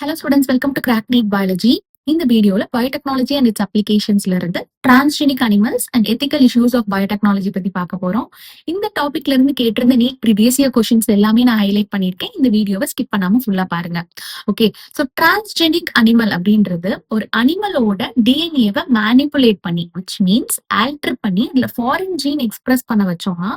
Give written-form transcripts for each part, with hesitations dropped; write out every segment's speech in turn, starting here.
Hello students, welcome to Crack Neat Biology. இந்த வீடியோல biotechnology and its அப்ளிகேஷன்ஸ்ல இருந்து transgenic animals and ethical issues of biotechnology பத்தி பார்க்க போறோம். இந்த டாபிக்ல இருந்து கேட்டிருந்த நீட் ப்ரீவியஸ் இயர் கொஸ்டின்ஸ் எல்லாமே நான் ஹைலைட் பண்ணியிருக்கேன். இந்த வீடியோவை ஸ்கிப் பண்ணாம ஃபுல்லா பாருங்க. ஓகே, ஸோ டிரான்ஸ்ஜெனிக் அனிமல் அப்படின்றது ஒரு அனிமலோட டிஎன்ஏவை மேனிப்புலேட் பண்ணி விச் மீன்ஸ் ஆல்டர் பண்ணி அதுல ஃபாரின் ஜீன் எக்ஸ்பிரஸ் பண்ண வச்சோம்னா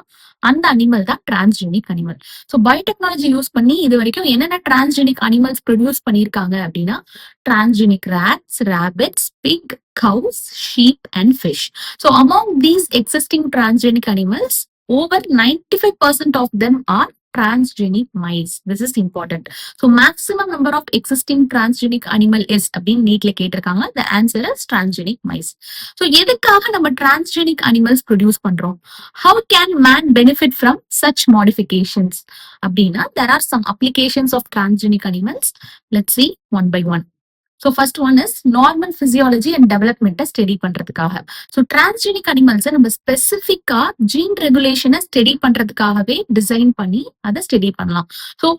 அந்த அனிமல் தான் transgenic animal. So biotechnology use பண்ணி இது வரைக்கும் என்னென்ன டிரான்ஸ்ஜெனிக் அனிமல்ஸ் ப்ரொடியூஸ் பண்ணியிருக்காங்க அப்படின்னா transgenic rats, rabbits, pig, cows, sheep, and fish. So among these existing transgenic animals, over 95% of them are transgenic mice. This is important. So maximum number of existing transgenic animal is அப்படின்னு நீட்ல கேட்டிருக்காங்க. The answer is transgenic mice. So எதுக்காக நம்ம transgenic animals produce பண்றோம்? How can man benefit from such modifications? அப்படின்னா there are some applications of transgenic animals. Let's see one by one. So first one is normal physiology and development study பண்றதுக்காக. So transgenic அனிமல்ஸை நம்ம ஸ்பெசிஃபிக்கா gene ரெகுலேஷனை study பண்றதுக்காகவே design பண்ணி அதை study பண்ணலாம். So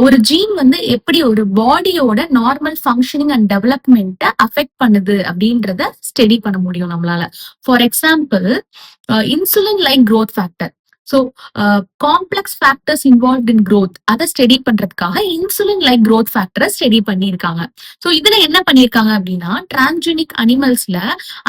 ஒரு gene வந்து எப்படி ஒரு பாடியோட நார்மல் ஃபங்க்ஷனிங் அண்ட் டெவலப்மெண்ட்டை அஃபெக்ட் பண்ணுது அப்படின்றத ஸ்டடி பண்ண முடியும் நம்மளால. For example insulin like growth factor. So complex factors involve in growth அதை ஸ்டடி பண்றதுக்காக இன்சுலின் லைக் growth ஃபேக்டரை ஸ்டடி பண்ணியிருக்காங்க. ஸோ இதுல என்ன பண்ணியிருக்காங்க அப்படின்னா டிரான்ஸ்ஜெனிக் அனிமல்ஸ்ல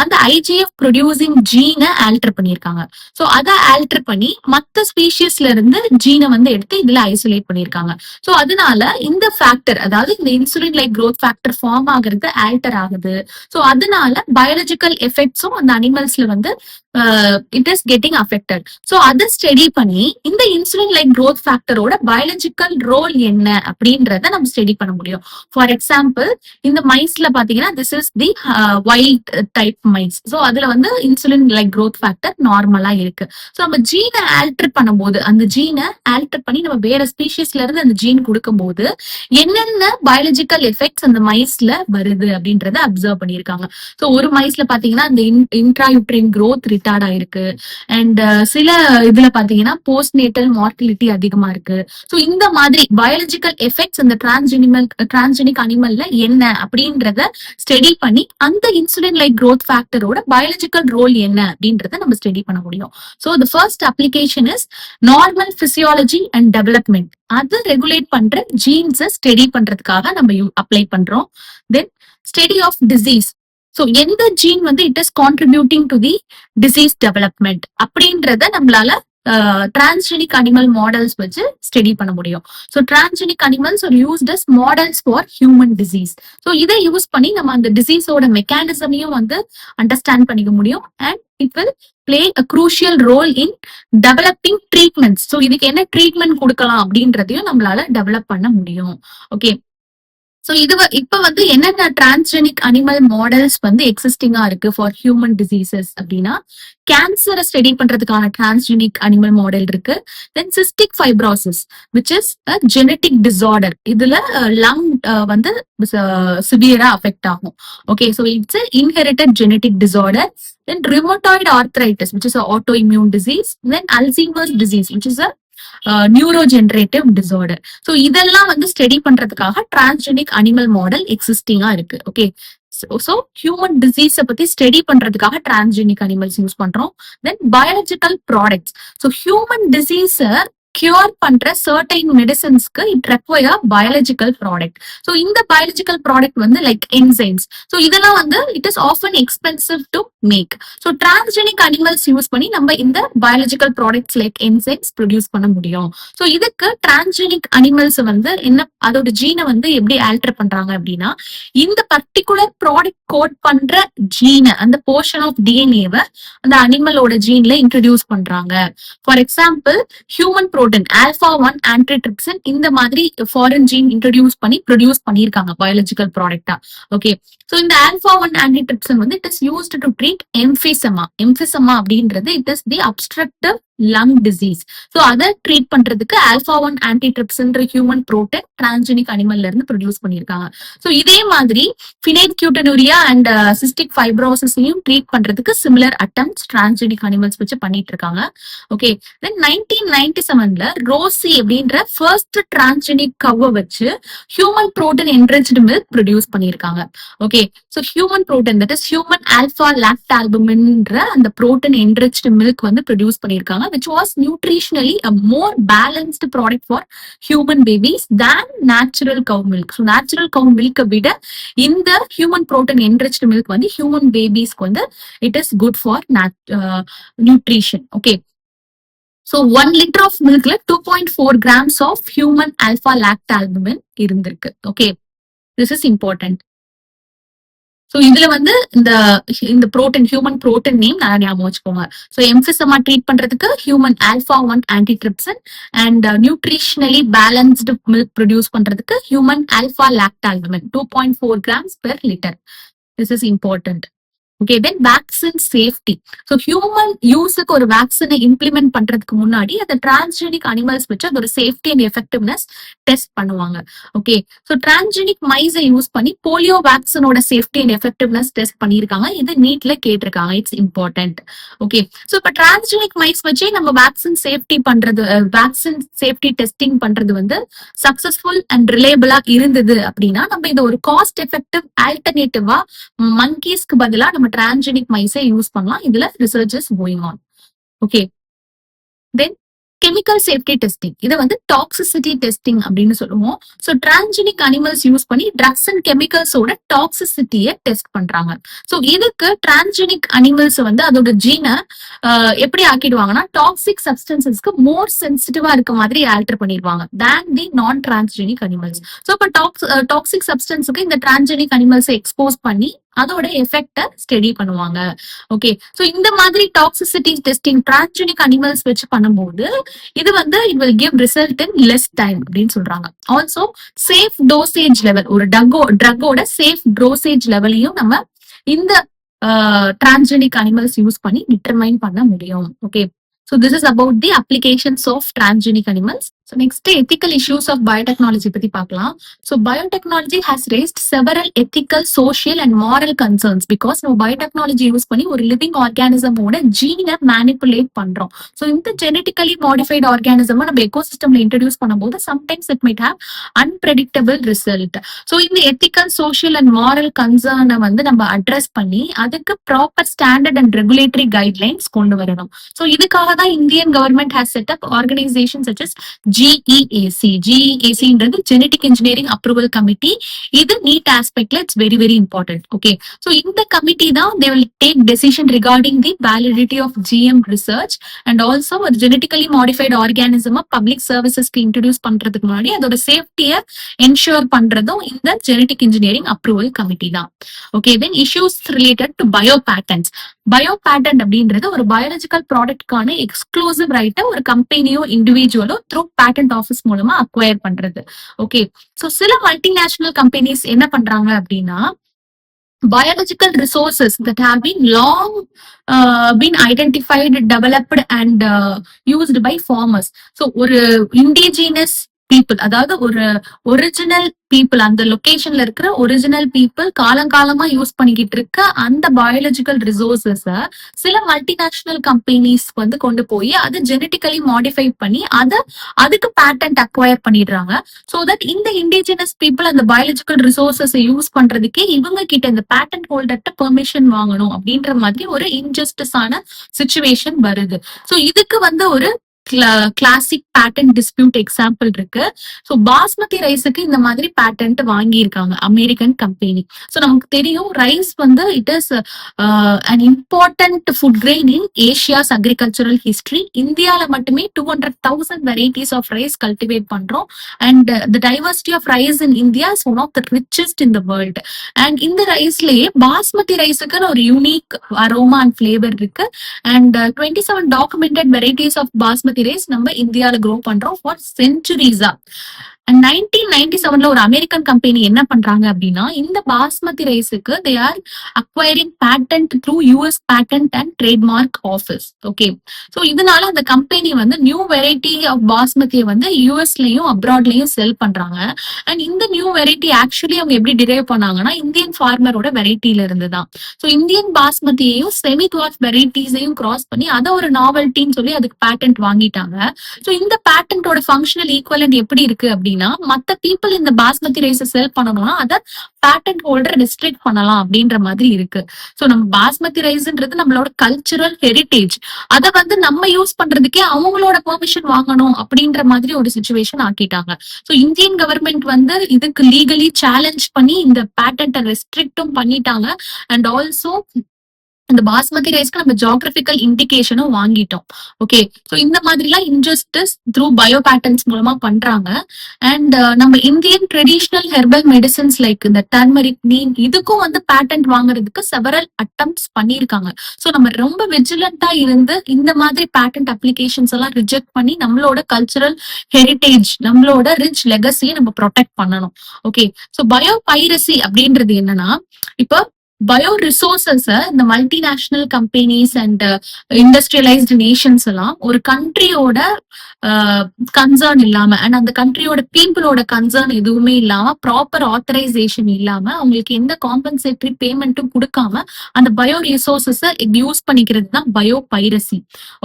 அந்த ஐஜிஎஃப் ப்ரொடியூசிங் ஜீனை ஆல்டர் பண்ணியிருக்காங்க. ஸோ அதை ஆல்டர் பண்ணி மற்ற ஸ்பீஷிஸ்ல இருந்து ஜீனை வந்து எடுத்து இதுல ஐசோலேட் பண்ணியிருக்காங்க. ஸோ அதனால இந்த ஃபேக்டர் அதாவது இந்த insulin like growth factor form ஆகுறது ஆல்டர் ஆகுது. ஸோ அதனால பயாலஜிக்கல் எஃபெக்ட்ஸும் அந்த அனிமல்ஸ்ல வந்து it is getting affected. So அதை ஸ்டடி பண்ணி இந்த இன்சுலின் லைக் growth ஃபேக்டரோட பயாலஜிக்கல் ரோல் என்ன அப்படின்றத நம்ம ஸ்டடி பண்ண முடியும். ஃபார் எக்ஸாம்பிள் இந்த மைஸ்ல பாத்தீங்கன்னா this is the wild type mice. So அதுல வந்து இன்சுலின் லைக் growth ஃபேக்டர் நார்மலா இருக்கு. ஸோ நம்ம ஜீனை ஆல்டர் பண்ணும்போது அந்த ஜீனை ஆல்டர் பண்ணி நம்ம வேற ஸ்பீஷிஸ்ல இருந்து அந்த ஜீன் கொடுக்கும்போது என்னென்ன பயாலஜிக்கல் எஃபெக்ட்ஸ் அந்த மைஸ்ல வருது அப்படின்றத அப்சர்வ் பண்ணியிருக்காங்க. ஸோ ஒரு மைஸ்ல பாத்தீங்கன்னா இந்த இன்ட்ராயூட்ரைன் growth ரிட்டார்ட் ஆயிருக்கு அண்ட் சில இதுல பாத்தீங்கன்னா போஸ்ட் நேட்டல் மார்டிலிட்டி அதிகமா இருக்கு. ஸோ இந்த மாதிரி பயாலஜிக்கல் எஃபெக்ட்ஸ் அந்த டிரான்ஸ்ஜெனிக் அனிமல்ல என்ன அப்படின்றத ஸ்டடி பண்ணி அந்த இன்சுலின் லைக் growth ஃபேக்டரோட பயாலஜிக்கல் ரோல் என்ன அப்படின்றத நம்ம ஸ்டடி பண்ண முடியும். So the first application is normal physiology and development. அது ரெகுலேட் பண்ற ஜீன்ஸை ஸ்டடி பண்றதுக்காக நம்ம அப்ளை பண்றோம். Then study of disease. So எந்த ஜீன் வந்து it is contributing to the disease development அப்படின்றத நம்மளால டிரான்ஸ்ஜெனிக் அனிமல் மாடல்ஸ் வச்சு ஸ்டடி பண்ண முடியும். So transgenic animals are used as models for human disease. So இதை யூஸ் பண்ணி நம்ம அந்த டிசீஸோட மெக்கானிசமையும் வந்து அண்டர்ஸ்டாண்ட் பண்ணிக்க முடியும் and it will play a crucial role in developing treatments. So இதுக்கு என்ன ட்ரீட்மெண்ட் கொடுக்கலாம் அப்படின்றதையும் நம்மளால டெவலப் பண்ண முடியும். ஓகே, ஸோ இது இப்ப வந்து என்னென்ன டிரான்ஸ்ஜெனிக் அனிமல் மாடல்ஸ் வந்து எக்ஸிஸ்டிங்கா இருக்கு ஃபார் ஹியூமன் டிசீசஸ் அப்படின்னா கேன்சரை ஸ்டடி பண்றதுக்கான டிரான்ஸ்ஜெனிக் அனிமல் மாடல் இருக்கு. Then cystic fibrosis which is a genetic disorder. இதுல லங் வந்து சிவியரா அஃபெக்ட் ஆகும். Okay, so it's inherited genetic disorder. Then rheumatoid arthritis, which is an autoimmune disease. Then Alzheimer's disease, which is a neurodegenerative disorder. So இதெல்லாம் வந்து study பண்றதுக்காக transgenic animal model எக்ஸிஸ்டிங்கா இருக்கு. Okay, so human டிசீஸை பத்தி study பண்றதுக்காக transgenic animals use பண்றோம். Then biological products. So human டிசீஸை cure பண்ற certain மெடிசன்ஸ்க்கு it require biological product. So இந்த பயாலஜிக்கல் ப்ராடக்ட் வந்து லைக் என்சைம்ஸ். ஸோ இதெல்லாம் வந்து it is often expensive to make. So transgenic animals use பண்ணி நம்ம இந்த biological products like enzymes produce பண்ண முடியும். ஸோ இதுக்கு டிரான்ஸ்ஜெனிக் அனிமல்ஸ் வந்து என்ன அதோட ஜீனை வந்து எப்படி ஆல்டர் பண்றாங்க அப்படின்னா இந்த பர்டிகுலர் ப்ராடக்ட் கோட் பண்ற ஜீனை அந்த போர்ஷன் ஆஃப் டிஎன்ஏவை அந்த அனிமலோட ஜீன்ல இன்ட்ரடியூஸ் பண்றாங்க. For example human protein α1 antitrypsin இந்த மாதிரி ஃபாரின் ஜீன் இன்ட்ரடியூஸ் பண்ணி ப்ரொடியூஸ் பண்ணிருக்காங்க பயாலஜிக்கல் ப்ராடக்டா. ஓகே, ஸோ இந்த α1 ஆன்டிட்ரிப்சின் வந்து it is used to treat emphysema. Emphysema அப்படின்றது it is the obstructive lung disease. So அதை ட்ரீட் பண்றதுக்கு ஆல்பா-1 ஆன்டிட்ரிப்ஸ்ன்ற ஹியூமன் புரோட்டீன் டிரான்ஸ்ஜெனிக் அனிமல்ல இருந்து ப்ரொடியூஸ் பண்ணியிருக்காங்க. ஸோ இதே மாதிரி ஃபினைல்கியூட்டனூரியா அண்ட் சிஸ்டிக் ஃபைப்ரோசிஸையும் ட்ரீட் பண்றதுக்கு சிமிலர் அட்டம்ப்ட்ஸ் டிரான்ஸ்ஜெனிக் அனிமல்ஸ் வச்சு பண்ணிட்டு இருக்காங்க. ஓகே, தென் 1997ல ரோசி அப்படின்ற ஃபர்ஸ்ட் டிரான்ஸ்ஜெனிக் கவ்வை வச்சு human protein enriched milk produce பண்ணியிருக்காங்க. Okay, so human protein that is human alpha லாக்டால்புமின்ற அந்த புரோட்டீன் என்ரிச்டு மில்க் வந்து ப்ரொடியூஸ் பண்ணியிருக்காங்க, which was nutritionally a more balanced product for human babies than natural cow milk. So natural cow milk விட இந்த human protein enriched milk வந்து human babies வந்து it is good for nutrition. Okay. So 1 liter of milkல 2.4 grams of human alpha lactalbumin இருந்திருக்கு. Okay. This is important. So இதுல வந்து இந்த protein human protein name நல்லா ஞாபகம் வச்சுக்கோங்க. ஸோ எம்ஃபிசமா ட்ரீட் பண்றதுக்கு human alpha one antitrypsin and nutritionally balanced milk produce பண்றதுக்கு human alpha lactalbumin 2.4 grams per liter. This is important. Okay, then vaccine safety. So human யூஸுக்கு ஒரு வேக்சினை இம்ப்ளிமெண்ட் பண்றதுக்கு முன்னாடி அந்த டிரான்ஸ்ஜெனிக் அனிமல்ஸ் வச்சு அதோட சேஃப்டி அண்ட் எஃபெக்டிவ்னஸ் டெஸ்ட் பண்ணுவாங்க. ஓகே, ஸோ டிரான்ஸ்ஜெனிக் மைஸை யூஸ் பண்ணி போலியோ வேக்சினோட சேஃப்டி அண்ட் எஃபெக்டிவ்னஸ் டெஸ்ட் பண்ணியிருக்காங்க. இது நீட்ல கேட்டிருக்காங்க. It's important. ஓகே, ஸோ இப்போ டிரான்ஸ்ஜெனிக் மைஸ் வச்சு நம்ம வேக்சின் சேஃப்டி பண்றது, வேக்சின் சேஃப்டி டெஸ்டிங் பண்றது வந்து சக்சஸ்ஃபுல் அண்ட் ரிலேபிளா இருந்தது அப்படின்னா நம்ம இதை ஒரு காஸ்ட் எஃபெக்டிவ் ஆல்டர்னேட்டிவா மங்கீஸ்க்கு பதிலா நம்ம டிரான்ஸ்ஜெனிக் மைஸை யூஸ் பண்ணலாம். இதுல research is going on. Okay, then chemical safety testing. இதை வந்து டாக்ஸிசிட்டி டெஸ்டிங் அப்படின்னு சொல்லுவோம். ஸோ டிரான்ஸ்ஜெனிக் அனிமல்ஸ் யூஸ் பண்ணி ட்ரக்ஸ் அண்ட் கெமிக்கல்ஸோட டாக்ஸிசிட்டியை டெஸ்ட் பண்றாங்க. ஸோ இதுக்கு டிரான்ஸ்ஜெனிக் அனிமல்ஸ் வந்து அதோட ஜீனை எப்படி ஆக்கிடுவாங்கன்னா டாக்ஸிக் சப்ஸ்டன்சஸ்க்கு மோர் சென்சிட்டிவா இருக்க மாதிரி ஆல்டர் பண்ணிடுவாங்க தேன் தி நான் டிரான்ஸ்ஜெனிக் அனிமல்ஸ். ஸோ இப்போ டாக்ஸிக் சப்ஸ்டன்ஸுக்கு இந்த டிரான்ஸ்ஜெனிக் அனிமல்ஸை எக்ஸ்போஸ் பண்ணி அதோட எஃபெக்ட ஸ்டடி பண்ணுவாங்க. ஓகே, சோ இந்த மாதிரி டாக்ஸிசிட்டி டெஸ்டிங் டிரான்ஸ்ஜெனிக் அனிமல்ஸ் வச்சு பண்ணும்போது இது வந்து it will give result in less time அப்படின்னு சொல்றாங்க. ஆல்சோ சேஃப் டோசேஜ் லெவல், ஒரு ட்ரக்கோட சேஃப் டோசேஜ் லெவலையும் நம்ம இந்த டிரான்ஸ்ஜெனிக் அனிமல்ஸ் யூஸ் பண்ணி டிட்டர்மைன் பண்ண முடியும். Okay, so this is about the applications of transgenic animals. So next, ethical issues of biotechnology பத்தி பார்க்கலாம். So biotechnology has raised several ethical, social and moral concerns because நம்ம biotechnology use பண்ணி ஒரு living organism ஓட ஜீனை manipulate பண்றோம். So இந்த genetically modified organism நம்ம ecosystemல introduce பண்ணும்போது sometimes it might have unpredictable result. So இந்த ethical, social and moral concern வந்து நம்ம அட்ரஸ் பண்ணி அதுக்கு proper standard and regulatory guidelines கொண்டு வரணும். So இதுக்காக தான் Indian government has set up organizations such as GEAC. GEAC-ன்றது Genetic Engineering Approval Committee. இது நீட் ஆஸ்பெக்ட்ல it's very very important. Okay, so இந்த கமிட்டி தான் they will take decision regarding the validity of GM research and also ஒரு genetically modified organism public சர்வீசஸ்க்கு introduce பண்றதுக்கு முன்னாடி அதோட சேஃப்டியை என்ஷூர் பண்றதும் இந்த ஜெனடிக் இன்ஜினியரிங் அப்ரூவல் கமிட்டி தான். Okay, then issues related to bio patents. Bio patent அப்படின்றது ஒரு பயாலஜிக்கல் ப்ராடக்ட்கான எக்ஸ்க்ளூசிவ் ரைட்டை ஒரு கம்பெனியோ இண்டிவிஜுவலோ த்ரூ பேட்டன்ட் ஆஃபீஸ் மூலமா அக்வயர் பண்றது. ஓகே, சோ சில மல்டிநேஷனல் கம்பெனிஸ் என்ன பண்றாங்க அப்படின்னா biological resources that have been long been identified, developed and used by farmers. So ஒரு indigenous people, அதாவது ஒரு ஒரிஜினல் பீப்புள், அந்த லொகேஷன்ல இருக்கிற ஒரிஜினல் பீப்புள் காலங்காலமா யூஸ் பண்ணிக்கிட்டு இருக்க அந்த பயாலஜிக்கல் ரிசோர்சஸ சில மல்டிநேஷனல் கம்பெனிஸ் வந்து கொண்டு போய் அதை ஜெனட்டிக்கலி மாடிஃபை பண்ணி அதுக்கு பேட்டன்ட் அக்வயர் பண்ணிடுறாங்க. சோ தட் இந்த இண்டிஜினஸ் பீப்புள் அந்த பயாலஜிக்கல் ரிசோர்சஸ் யூஸ் பண்றதுக்கே இவங்க கிட்ட இந்த பேட்டன்ட் ஹோல்டர்ட்ட பெர்மிஷன் வாங்கணும் அப்படின்ற மாதிரி ஒரு இன்ஜஸ்டிஸான சிச்சுவேஷன் வருது. சோ இதுக்கு வந்து ஒரு கிளாசிக் பேட்டன்ட் டிஸ்பியூட் எக்ஸாம்பிள் இருக்கு. சோ பாஸ்மதி ரைஸுக்கு இந்த மாதிரி பேட்டன்ட் வாங்கியிருக்காங்க அமெரிக்கன் கம்பெனி. சோ நமக்கு தெரியும் ரைஸ் வந்து it is an important food grain in Asia's agricultural history. இந்தியால மட்டுமே 200,000 varieties of rice cultivate பண்றோம். And the diversity of rice in India is one of the richest in the world. And இந்த ரைஸ்லயே பாஸ்மதி ரைஸுக்கு ஒரு unique aroma and flavour இருக்கு. And 27 documented varieties of basmati rice நம்ம இந்தியால grow பண்றோம் for centuries. And 1997ல ஒரு American company என்ன பண்றாங்க அப்படின்னா, இந்த பாஸ்மதி ரைஸுக்கு they are acquiring patent through US patent and trademark office. Okay, so இதனால அந்த கம்பெனி வந்து நியூ வெரைட்டி ஆஃப் பாஸ்மதியை வந்து யூஎஸ்லயும் அப்ராட்லயும் செல் பண்றாங்க. அண்ட் இந்த நியூ வெரைட்டி ஆக்சுவலி அவங்க எப்படி டிரைவ் பண்ணாங்கன்னா, இந்தியன் ஃபார்மரோட வெரைட்டில இருந்து தான். ஸோ இந்தியன் பாஸ்மதியையும் செமி டுவார்ஃப் வெரைட்டிஸையும் கிராஸ் பண்ணி அதை ஒரு நாவல்ட்டின்னு சொல்லி அதுக்கு பேட்டன்ட் வாங்கிட்டாங்க. ஸோ இந்த பேட்டன்டோட ஃபங்க்ஷனல் ஈக்குவலன்ட் எப்படி இருக்கு அப்படின்னா, மத்த பீப்புள் இந்த பாஸ்மதி ரைஸை செல் பண்ணணும்னா அதை பேட்டன்ட் ஹோல்டர் ரெஸ்ட்ரிக்ட் பண்ணலாம் அப்படின்ற மாதிரி இருக்கு. ஸோ நம்ம பாஸ்மதி ரைஸ்ன்றது நம்மளோட கல்ச்சுரல் ஹெரிட்டேஜ், அதை வந்து நம்ம யூஸ் பண்றதுக்கே அவங்களோட பெர்மிஷன் வாங்கணும் அப்படின்ற மாதிரி ஒரு சுச்சுவேஷன் ஆக்கிட்டாங்க. ஸோ இந்தியன் கவர்மெண்ட் வந்து இதுக்கு லீகலி சேலஞ்ச் பண்ணி இந்த பேட்டன்ட்டை ரெஸ்ட்ரிக்டும் பண்ணிட்டாங்க. அண்ட் ஆல்சோ இந்த பாஸ்மதி ரைஸ்க்கு நம்ம ஜியோகிராபிக்கல் இண்டிகேஷனும் வாங்கிட்டோம். ஓகே, ஸோ இந்த மாதிரிலாம் இன்ஜஸ்டிஸ் த்ரூ பயோ பேட்டர்ன்ஸ் மூலமா பண்றாங்க. அண்ட் நம்ம Indian traditional herbal medicines like இந்த டர்மரிக், நீம், இதுக்கும் வந்து பேட்டன்ட் வாங்குறதுக்கு செவரல் அட்டம்ப்ட்ஸ் பண்ணியிருக்காங்க. ஸோ நம்ம ரொம்ப விஜிலண்டா இருந்து இந்த மாதிரி பேட்டன்ட் அப்ளிகேஷன்ஸ் எல்லாம் ரிஜெக்ட் பண்ணி நம்மளோட கல்ச்சரல் ஹெரிட்டேஜ், நம்மளோட ரிச் லெகசியை நம்ம ப்ரொடெக்ட் பண்ணணும். ஓகே, ஸோ பயோ பைரசி அப்படின்றது என்னன்னா, இப்போ பயோ ரிசோர்சஸ் இந்த multinational companies and industrialised Nations எல்லாம் ஒரு கண்ட்ரியோட கன்சர்ன் இல்லாம அண்ட் அந்த கண்ட்ரியோட பீப்புளோட கன்சர்ன் எதுவுமே இல்லாம ப்ராப்பர் ஆத்தரைசேஷன் இல்லாம அவங்களுக்கு எந்த காம்பன்சேட்டரி பேமெண்ட்டும் கொடுக்காம அந்த பயோ ரிசோர்சஸ் யூஸ் பண்ணிக்கிறது தான் bio piracy.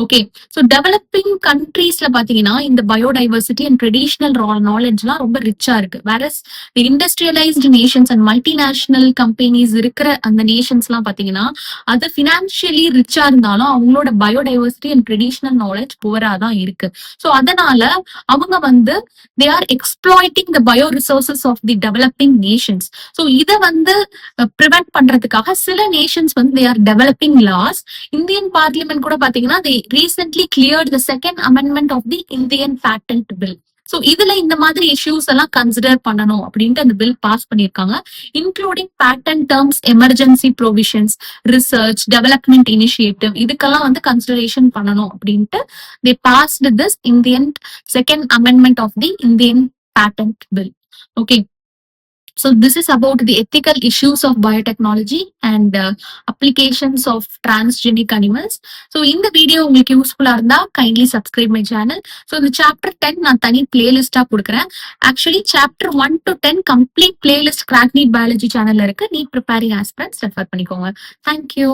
Okay, so developing கண்ட்ரீஸ்ல பாத்தீங்கன்னா இந்த பயோடைவர்சிட்டி அண்ட் ட்ரெடிஷனல் நாலேஜ் எல்லாம் ரொம்ப ரிச்சா இருக்கு. வேற industrialised Nations and multinational companies இருக்கிற அந்த நேஷன்ஸ் எல்லாம் பாத்தீங்கன்னா அது பினான்சியலி ரிச்சா இருந்தாலும் அவங்களோட பயோடைவர்சிட்டி அண்ட் ட்ரெடிஷனல் நாலேஜ் புவரா தான் இருக்கு. சோ அதனால அவங்க வந்து they are exploiting the bio resources of the developing nations. So இதை வந்து ப்ரிவென்ட் பண்றதுக்காக சில நேஷன்ஸ் வந்து they are developing laws. Indian parliament கூட பாத்தீங்கன்னா they recently cleared the second amendment of the Indian patent bill. So இதுல இந்த மாதிரி இஷ்யூஸ் எல்லாம் கன்சிடர் பண்ணணும் அப்படின்ட்டு அந்த பில் பாஸ் பண்ணிருக்காங்க. Including patent terms, emergency provisions, research, development initiative, இதுக்கெல்லாம் வந்து கன்சிடரேஷன் பண்ணணும் அப்படின்ட்டு they passed this Indian second amendment of the Indian patent bill. Okay, so this is about the ethical issues of biotechnology and applications of transgenic animals. So in the video உங்களுக்கு யூஸ்ஃபுல்லா இருந்தா kindly subscribe my channel. So இந்த chapter 10 நான் தனி பிளேலிஸ்டா கொடுக்குறேன். Actually chapter 1 to 10 complete playlist Crack NEET Biology channelல இருக்கு. NEET preparing aspirants refer பண்ணிக்கோங்க. Thank you.